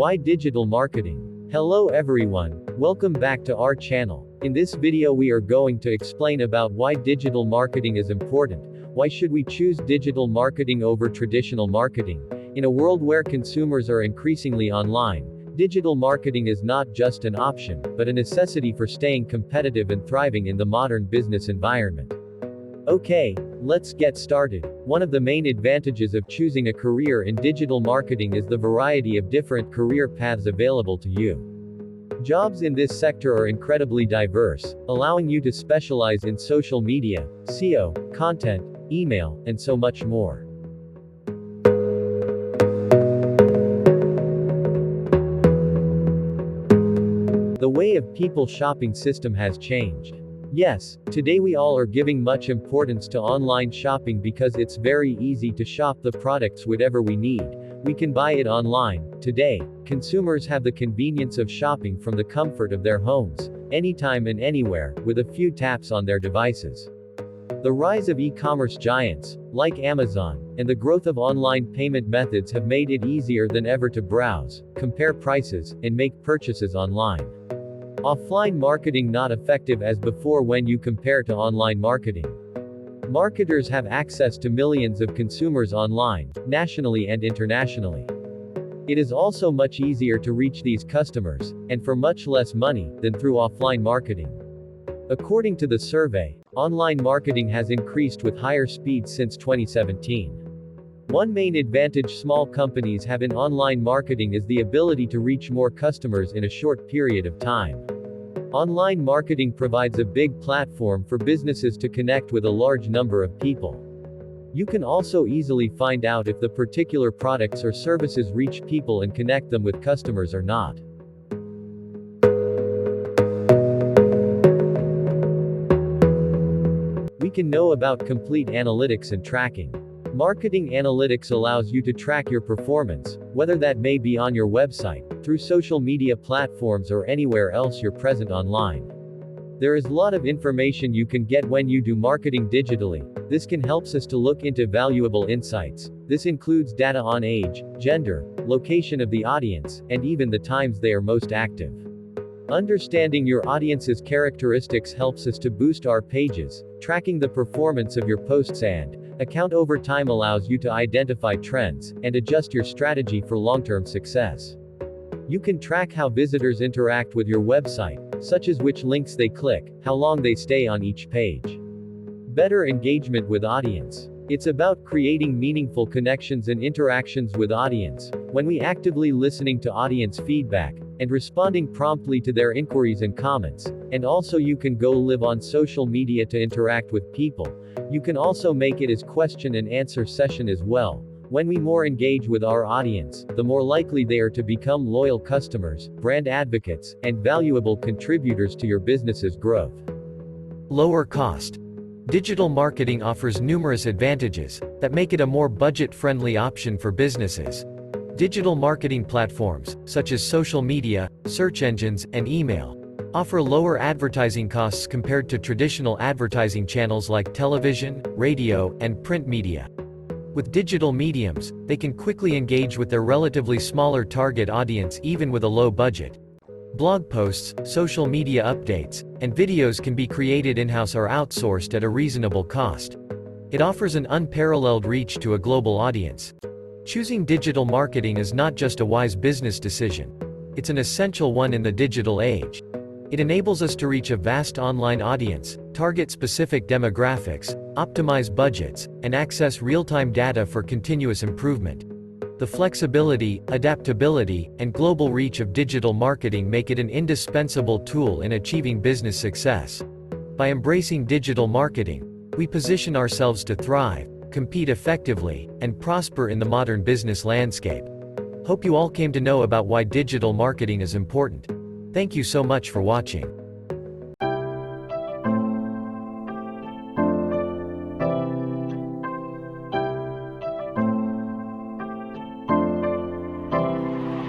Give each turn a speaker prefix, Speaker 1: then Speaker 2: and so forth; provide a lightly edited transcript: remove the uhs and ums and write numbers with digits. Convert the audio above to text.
Speaker 1: Why digital marketing? Hello everyone, welcome back to our channel. In this video we are going to explain about why digital marketing is important. Why should we choose digital marketing over traditional marketing? In a world where consumers are increasingly online, digital marketing is not just an option, but a necessity for staying competitive and thriving in the modern business environment. Okay, let's get started. One of the main advantages of choosing a career in digital marketing is the variety of different career paths available to you. Jobs in this sector are incredibly diverse, allowing you to specialize in social media, SEO, content, email, and so much more. The way of people shopping system has changed. Yes, today we all are giving much importance to online shopping because it's very easy to shop the products whatever we need. We can buy it online. Today, consumers have the convenience of shopping from the comfort of their homes, anytime and anywhere, with a few taps on their devices. The rise of e-commerce giants, like Amazon, and the growth of online payment methods have made it easier than ever to browse, compare prices, and make purchases online. Offline marketing not effective as before when you compare to online marketing. Marketers have access to millions of consumers online, nationally and internationally. It is also much easier to reach these customers, and for much less money, than through offline marketing. According to the survey, online marketing has increased with higher speeds since 2017. One main advantage small companies have in online marketing is the ability to reach more customers in a short period of time. Online marketing provides a big platform for businesses to connect with a large number of people. You can also easily find out if the particular products or services reach people and connect them with customers or not. We can know about complete analytics and tracking. Marketing analytics allows you to track your performance, whether that may be on your website, through social media platforms or anywhere else you're present online. There is a lot of information you can get when you do marketing digitally. This can help us to look into valuable insights. This includes data on age, gender, location of the audience, and even the times they are most active. Understanding your audience's characteristics helps us to boost our pages. Tracking the performance of your posts and account over time allows you to identify trends and adjust your strategy for long-term success. You can track how visitors interact with your website, such as which links they click, how long they stay on each page. Better engagement with audience. It's about creating meaningful connections and interactions with audience. When we actively listening to audience feedback, and responding promptly to their inquiries and comments, and also you can go live on social media to interact with people. You can also make it as question and answer session as well. When we more engage with our audience, the more likely they are to become loyal customers, brand advocates, and valuable contributors to your business's growth.
Speaker 2: Lower cost. Digital marketing offers numerous advantages that make it a more budget-friendly option for businesses. Digital marketing platforms, such as social media, search engines, and email, offer lower advertising costs compared to traditional advertising channels like television, radio, and print media. With digital mediums, they can quickly engage with their relatively smaller target audience even with a low budget. Blog posts, social media updates, and videos can be created in-house or outsourced at a reasonable cost. It offers an unparalleled reach to a global audience. Choosing digital marketing is not just a wise business decision. It's an essential one in the digital age. It enables us to reach a vast online audience, target specific demographics, optimize budgets, and access real-time data for continuous improvement. The flexibility, adaptability, and global reach of digital marketing make it an indispensable tool in achieving business success. By embracing digital marketing, we position ourselves to thrive, compete effectively, and prosper in the modern business landscape. Hope you all came to know about why digital marketing is important. Thank you so much for watching.